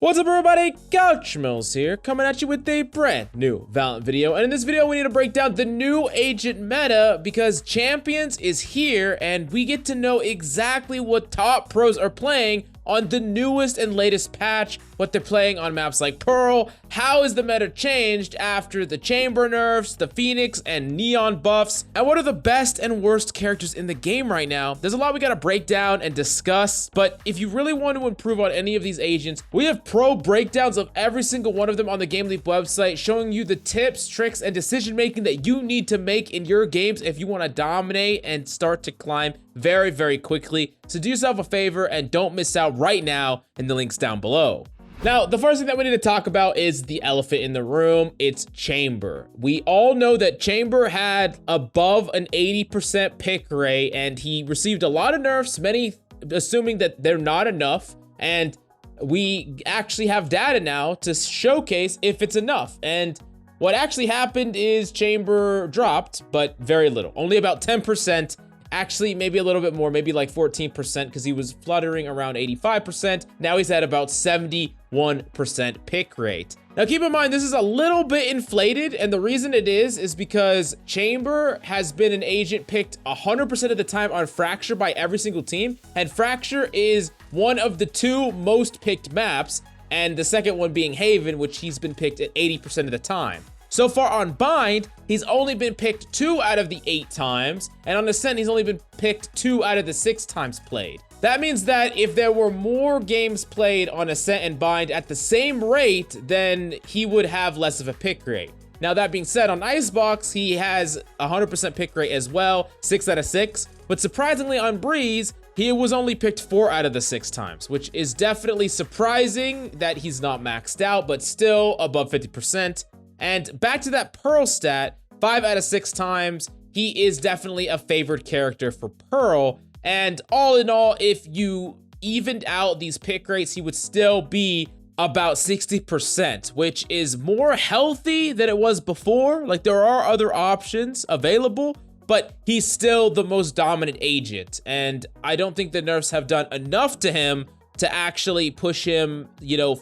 What's up everybody, Couch Mills here, coming at you with a brand new Valorant video. And in this video we need to break down the new agent meta because Champions is here and we get to know exactly what top pros are playing on the newest and latest patch, what they're playing on maps like Pearl, how is the meta changed after the Chamber nerfs, the Phoenix and Neon buffs, and what are the best and worst characters in the game right now. There's a lot we gotta break down and discuss, but if you really want to improve on any of these agents, we have pro breakdowns of every single one of them on the GameLeap website, showing you the tips, tricks, and decision making that you need to make in your games if you want to dominate and start to climb very, very quickly. So do yourself a favor and don't miss out right now in the links down below. Now, the first thing that we need to talk about is the elephant in the room. It's Chamber. We all know that Chamber had above an 80% pick rate and he received a lot of nerfs, many assuming that they're not enough. And we actually have data now to showcase if it's enough. And what actually happened is Chamber dropped, but very little, only about 10%. Actually, maybe a little bit more, maybe like 14% because he was fluttering around 85%. Now he's at about 71% pick rate. Now keep in mind, this is a little bit inflated, and the reason it is because Chamber has been an agent picked 100% of the time on Fracture by every single team, and Fracture is one of the two most picked maps, and the second one being Haven, which he's been picked at 80% of the time. So far on Bind, he's only been picked 2 out of the 8 times, and on Ascent, he's only been picked 2 out of the 6 times played. That means that if there were more games played on Ascent and Bind at the same rate, then he would have less of a pick rate. Now that being said, on Icebox, he has 100% pick rate as well, 6 out of 6, but surprisingly on Breeze, he was only picked 4 out of the 6 times, which is definitely surprising that he's not maxed out, but still above 50%. And back to that Pearl stat, 5 out of 6 times, he is definitely a favored character for Pearl. And all in all, if you evened out these pick rates, he would still be about 60%, which is more healthy than it was before. Like, there are other options available, but he's still the most dominant agent. And I don't think the nerfs have done enough to him to actually push him,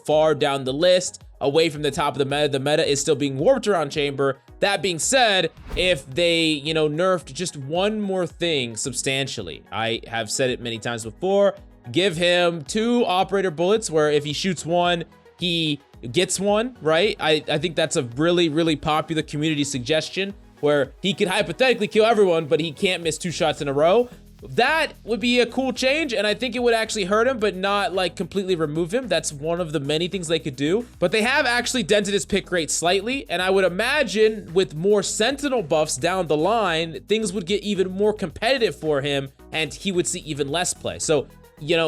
far down the list, away from the top of the meta. The meta is still being warped around Chamber. That being said, if they, nerfed just one more thing substantially, I have said it many times before, give him 2 operator bullets where if he shoots one, he gets one, right? I think that's a really, really popular community suggestion where he could hypothetically kill everyone, but he can't miss 2 shots in a row. That would be a cool change, and I think it would actually hurt him, but not like completely remove him. That's one of the many things they could do. But they have actually dented his pick rate slightly, and I would imagine with more Sentinel buffs down the line, things would get even more competitive for him, and he would see even less play. So,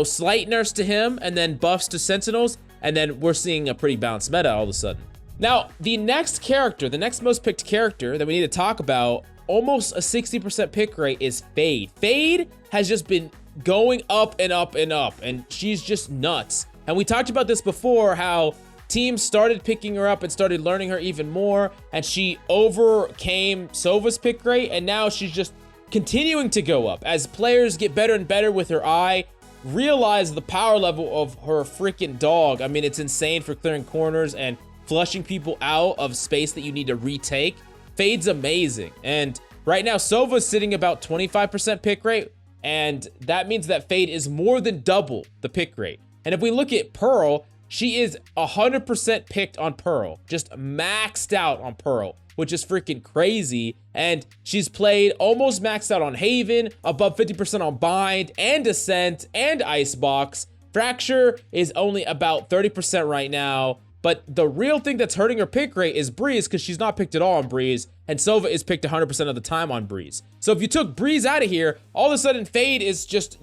slight nerfs to him, and then buffs to Sentinels, and then we're seeing a pretty balanced meta all of a sudden. Now, the next character, the next most picked character that we need to talk about, almost a 60% pick rate, is Fade. Fade has just been going up and up and up, and she's just nuts. And we talked about this before, how teams started picking her up and started learning her even more, and she overcame Sova's pick rate, and now she's just continuing to go up. As players get better and better with her eye, realize the power level of her freaking dog. I mean, it's insane for clearing corners and flushing people out of space that you need to retake. Fade's amazing, and right now Sova's sitting about 25% pick rate, and that means that Fade is more than double the pick rate. And if we look at Pearl, she is 100% picked on Pearl, just maxed out on Pearl, which is freaking crazy. And she's played almost maxed out on Haven, above 50% on Bind and Ascent and Icebox. Fracture is only about 30% right now. But the real thing that's hurting her pick rate is Breeze, because she's not picked at all on Breeze, and Sova is picked 100% of the time on Breeze. So if you took Breeze out of here, all of a sudden Fade is just,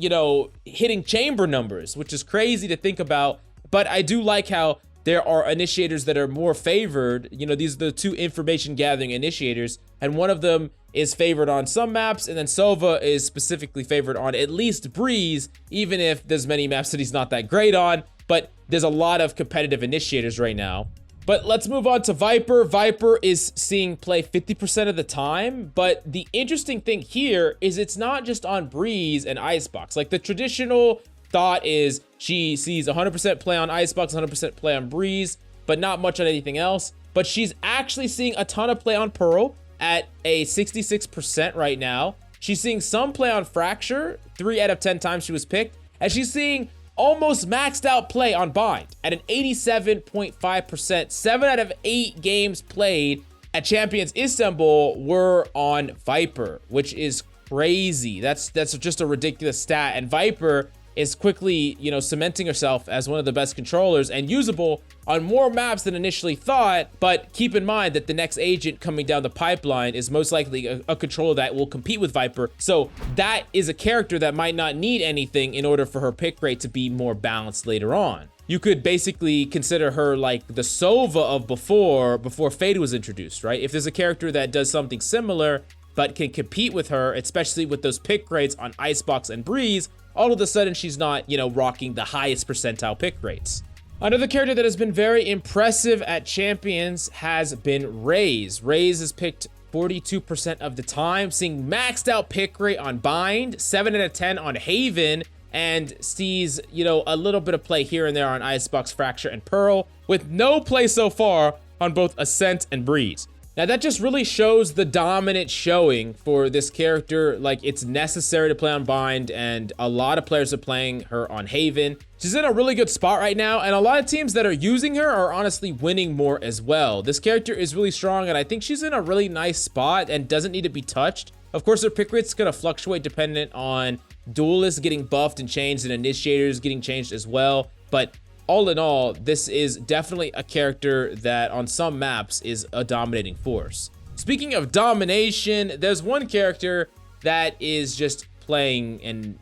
hitting Chamber numbers, which is crazy to think about. But I do like how there are initiators that are more favored. These are the 2 information gathering initiators, and one of them is favored on some maps, and then Sova is specifically favored on at least Breeze, even if there's many maps that he's not that great on. But there's a lot of competitive initiators right now. But let's move on to Viper. Viper is seeing play 50% of the time, but the interesting thing here is it's not just on Breeze and Icebox. Like the traditional thought is she sees 100% play on Icebox, 100% play on Breeze, but not much on anything else. But she's actually seeing a ton of play on Pearl at a 66% right now. She's seeing some play on Fracture, 3 out of 10 times she was picked. And she's seeing almost maxed out play on Bind at an 87.5%. 7 out of 8 games played at Champions Istanbul were on Viper, which is crazy. That's just a ridiculous stat. And Viper is quickly, cementing herself as one of the best controllers and usable on more maps than initially thought. But keep in mind that the next agent coming down the pipeline is most likely a controller that will compete with Viper. So that is a character that might not need anything in order for her pick rate to be more balanced later on. You could basically consider her like the Sova of before Fade was introduced, right? If there's a character that does something similar but can compete with her, especially with those pick rates on Icebox and Breeze, all of a sudden she's not, rocking the highest percentile pick rates. Another character that has been very impressive at Champions has been Raze. Raze is picked 42% of the time, seeing maxed out pick rate on Bind, 7 out of 10 on Haven, and sees, a little bit of play here and there on Icebox, Fracture, and Pearl, with no play so far on both Ascent and Breeze. Now that just really shows the dominant showing for this character. Like, it's necessary to play on Bind, and a lot of players are playing her on Haven. She's in a really good spot right now, and a lot of teams that are using her are honestly winning more as well. This character is really strong, and I think she's in a really nice spot and doesn't need to be touched. Of course, her pick rate's gonna fluctuate dependent on duelists getting buffed and changed and initiators getting changed as well, but all in all, this is definitely a character that on some maps is a dominating force. Speaking of domination, there's one character that is just playing and,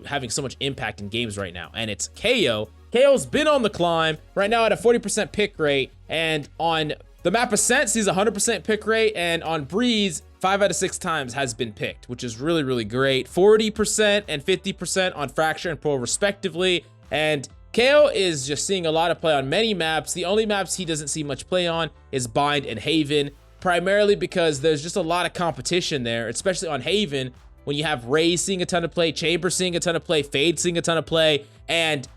having so much impact in games right now, and it's KO. KO's been on the climb right now at a 40% pick rate, and on the map Ascent sees a 100% pick rate, and on Breeze, 5 out of 6 times has been picked, which is really, really great. 40% and 50% on Fracture and Pearl respectively, and KO is just seeing a lot of play on many maps. The only maps he doesn't see much play on is Bind and Haven, primarily because there's just a lot of competition there, especially on Haven, when you have Raze seeing a ton of play, Chamber seeing a ton of play, Fade seeing a ton of play, and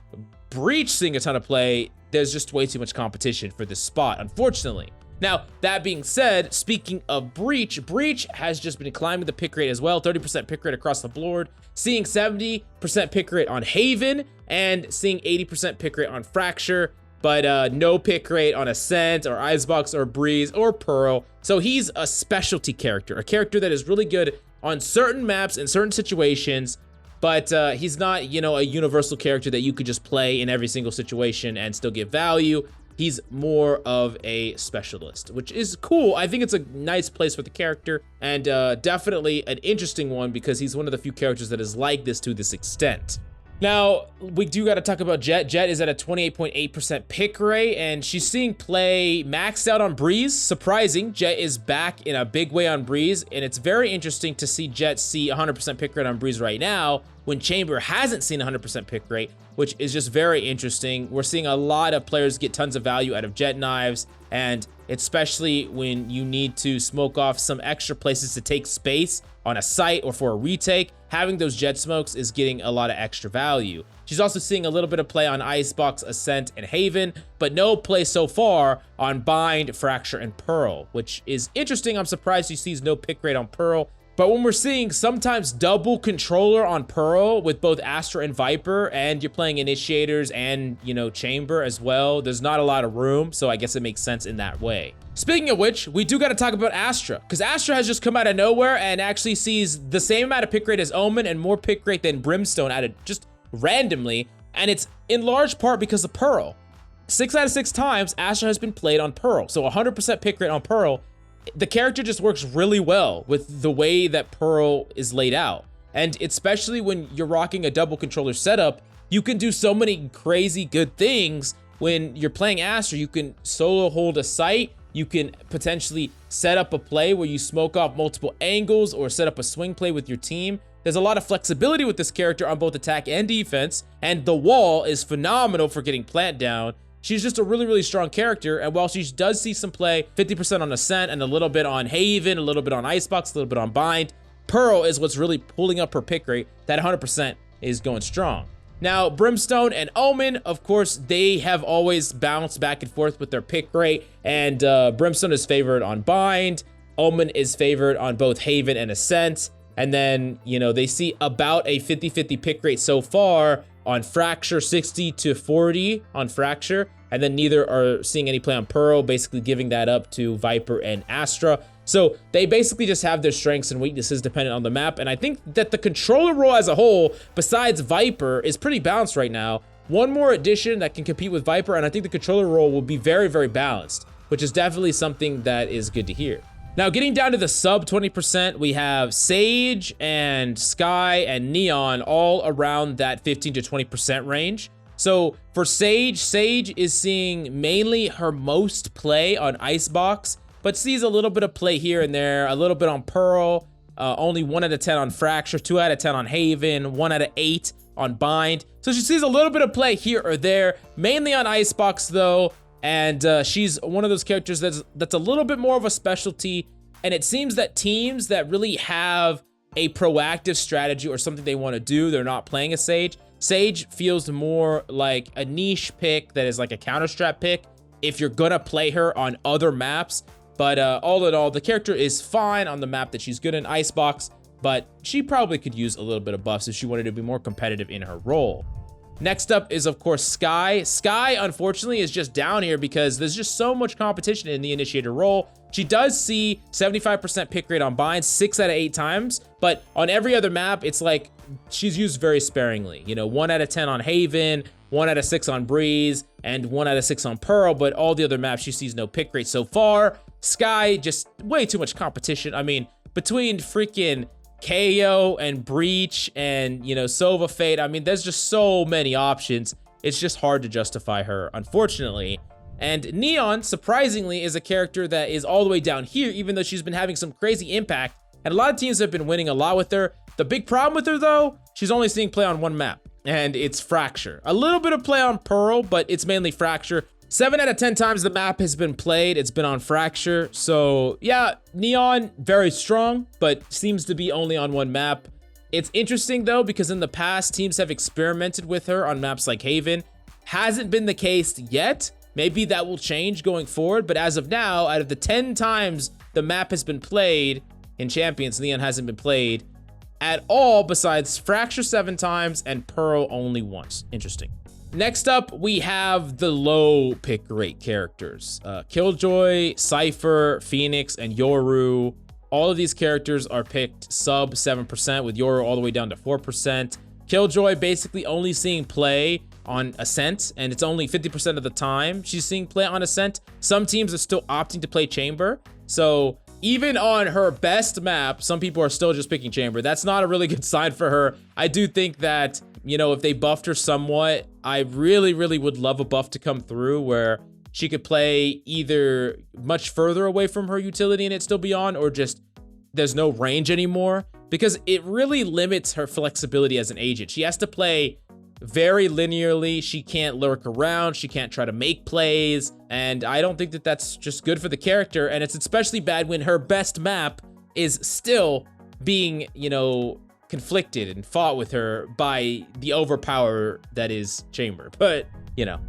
Breach seeing a ton of play. There's just way too much competition for this spot, unfortunately. Now, that being said, speaking of Breach, Breach has just been climbing the pick rate as well, 30% pick rate across the board, seeing 70% pick rate on Haven, and seeing 80% pick rate on Fracture, but no pick rate on Ascent or Icebox or Breeze or Pearl. So he's a specialty character, a character that is really good on certain maps in certain situations, but he's not, a universal character that you could just play in every single situation and still get value. He's more of a specialist, which is cool. I think it's a nice place for the character, and definitely an interesting one because he's one of the few characters that is like this to this extent. Now, we do got to talk about Jet. Jet is at a 28.8% pick rate, and she's seeing play maxed out on Breeze. Surprising, Jet is back in a big way on Breeze, and it's very interesting to see Jet see 100% pick rate on Breeze right now when Chamber hasn't seen 100% pick rate, which is just very interesting. We're seeing a lot of players get tons of value out of Jet knives, and especially when you need to smoke off some extra places to take space on a site or for a retake, having those Jet smokes is getting a lot of extra value. She's also seeing a little bit of play on Icebox, Ascent, and Haven, but no play so far on Bind, Fracture, and Pearl, which is interesting. I'm surprised she sees no pick rate on Pearl. But when we're seeing sometimes double controller on Pearl with both Astra and Viper, and you're playing initiators and, Chamber as well, there's not a lot of room, so I guess it makes sense in that way. Speaking of which, we do got to talk about Astra, because Astra has just come out of nowhere and actually sees the same amount of pick rate as Omen and more pick rate than Brimstone added just randomly, and it's in large part because of Pearl. 6 out of 6 times, Astra has been played on Pearl, so 100% pick rate on Pearl. The character just works really well with the way that Pearl is laid out. And especially when you're rocking a double controller setup, you can do so many crazy good things. When you're playing Astra, you can solo hold a site, you can potentially set up a play where you smoke off multiple angles or set up a swing play with your team. There's a lot of flexibility with this character on both attack and defense, and the wall is phenomenal for getting plant down. She's just a really, really strong character, and while she does see some play, 50% on Ascent and a little bit on Haven, a little bit on Icebox, a little bit on Bind, Pearl is what's really pulling up her pick rate. That 100% is going strong. Now, Brimstone and Omen, of course, they have always bounced back and forth with their pick rate, and Brimstone is favored on Bind. Omen is favored on both Haven and Ascent. And then, you know, they see about a 50-50 pick rate so far on Fracture, 60-40 on Fracture. And then neither are seeing any play on Pearl, basically giving that up to Viper and Astra. So they basically just have their strengths and weaknesses dependent on the map. And I think that the controller role as a whole, besides Viper, is pretty balanced right now. One more addition that can compete with Viper, and I think the controller role will be very, very balanced, which is definitely something that is good to hear. Now, getting down to the sub 20%, we have Sage and Sky and Neon all around that 15 to 20% range. So for Sage, Sage is seeing mainly her most play on Icebox, but sees a little bit of play here and there, a little bit on Pearl, only 1 out of 10 on Fracture, 2 out of 10 on Haven, 1 out of 8 on Bind. So she sees a little bit of play here or there, mainly on Icebox though, and she's one of those characters that's a little bit more of a specialty, and it seems that teams that really have a proactive strategy or something they want to do, they're not playing a Sage. Sage feels more like a niche pick that is like a counter strat pick if you're gonna play her on other maps. But all in all, the character is fine on the map that she's good in, Icebox, but she probably could use a little bit of buffs if she wanted to be more competitive in her role. Next up is, of course, Sky. Sky, unfortunately, is just down here because there's just so much competition in the initiator role. She does see 75% pick rate on Bind 6 out of 8 times, but on every other map, it's like she's used very sparingly. You know, 1 out of 10 on Haven, 1 out of 6 on Breeze, and 1 out of 6 on Pearl, but all the other maps, she sees no pick rate so far. Sky, just way too much competition. I mean, between freaking KO and Breach and, you know, Sova Fate, I mean, there's just so many options. It's just hard to justify her, unfortunately. And Neon, surprisingly, is a character that is all the way down here, even though she's been having some crazy impact. And a lot of teams have been winning a lot with her. The big problem with her, though, she's only seeing play on one map, and it's Fracture. A little bit of play on Pearl, but it's mainly Fracture. 7 out of 10 times the map has been played, it's been on Fracture. So yeah, Neon, very strong, but seems to be only on one map. It's interesting though, because in the past, teams have experimented with her on maps like Haven. Hasn't been the case yet. Maybe that will change going forward, but as of now, out of the 10 times the map has been played in Champions, Neon hasn't been played at all besides Fracture 7 times and Pearl only once. Interesting. Next up, we have the low pick rate characters. Killjoy, Cypher, Phoenix, and Yoru. All of these characters are picked sub 7%, with Yoru all the way down to 4%. Killjoy basically only seeing play on Ascent, and it's only 50% of the time she's seeing play on Ascent. Some teams are still opting to play Chamber. So even on her best map, some people are still just picking Chamber. That's not a really good sign for her. I do think that, you know, if they buffed her somewhat, I really, really would love a buff to come through where she could play either much further away from her utility and it still be on, or just there's no range anymore, because it really limits her flexibility as an agent. She has to play very linearly. She can't lurk around. She can't try to make plays. And I don't think that that's just good for the character. And it's especially bad when her best map is still being, you know, conflicted and fought with her by the overpower that is Chamber. But, you know,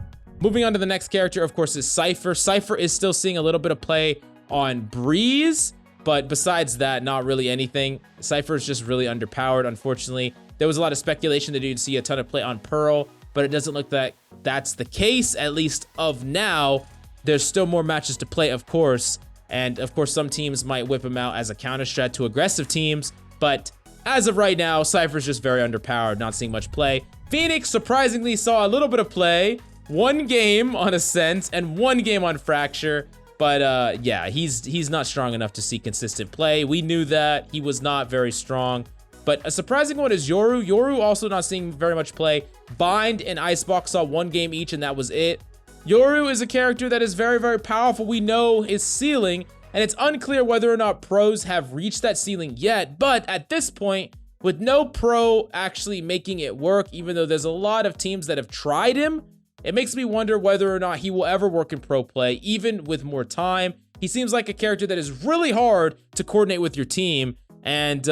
moving on to the next character, of course, is Cypher. Cypher is still seeing a little bit of play on Breeze, but besides that, not really anything. Cypher is just really underpowered, unfortunately. There was a lot of speculation that you'd see a ton of play on Pearl, but it doesn't look like that's the case, at least of now. There's still more matches to play, of course, and of course some teams might whip him out as a counter strat to aggressive teams, but as of right now, Cypher's just very underpowered, not seeing much play. Phoenix surprisingly saw a little bit of play, 1 game on Ascent and 1 game on Fracture, but yeah, he's not strong enough to see consistent play. We knew that he was not very strong. But a surprising one is Yoru. Yoru also not seeing very much play. Bind and Icebox saw 1 game each, and that was it. Yoru is a character that is very, very powerful. We know his ceiling, and it's unclear whether or not pros have reached that ceiling yet. But at this point, with no pro actually making it work, even though there's a lot of teams that have tried him, it makes me wonder whether or not he will ever work in pro play, even with more time. He seems like a character that is really hard to coordinate with your team, and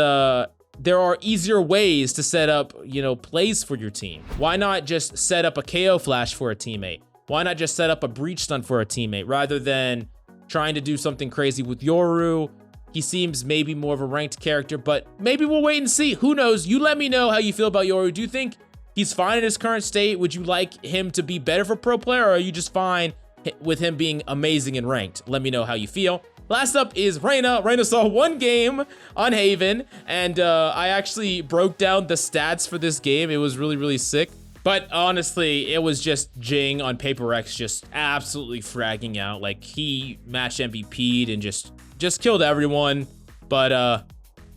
there are easier ways to set up, you know, plays for your team. Why not just set up a KO flash for a teammate? Why not just set up a breach stun for a teammate rather than trying to do something crazy with Yoru? He seems maybe more of a ranked character, but maybe we'll wait and see. Who knows? You let me know how you feel about Yoru. Do you think he's fine in his current state? Would you like him to be better for pro player, or are you just fine with him being amazing and ranked? Let me know how you feel. Last up is Reyna. Reyna saw 1 game on Haven, and I actually broke down the stats for this game. It was really, really sick. But honestly, it was just Jing on Paper X just absolutely fragging out. Like, he match MVP'd and just killed everyone. But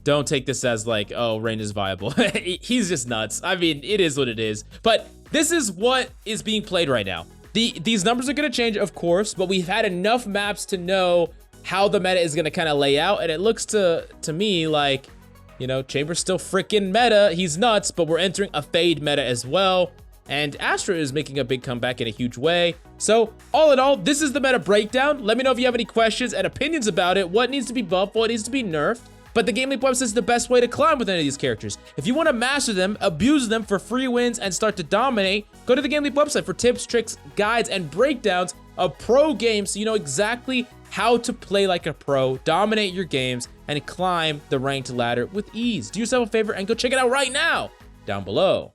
don't take this as like, oh, Reyna's viable. He's just nuts. I mean, it is what it is. But this is what is being played right now. These numbers are going to change, of course, but we've had enough maps to know how the meta is going to kind of lay out. And it looks to me like, you know, Chamber's still freaking meta. He's nuts, but we're entering a Fade meta as well. And Astra is making a big comeback in a huge way. So all in all, this is the meta breakdown. Let me know if you have any questions and opinions about it. What needs to be buffed, what needs to be nerfed. But the GameLeap website is the best way to climb with any of these characters. If you want to master them, abuse them for free wins, and start to dominate, go to the GameLeap website for tips, tricks, guides, and breakdowns of pro games so you know exactly how to play like a pro, dominate your games, and climb the ranked ladder with ease. Do yourself a favor and go check it out right now down below.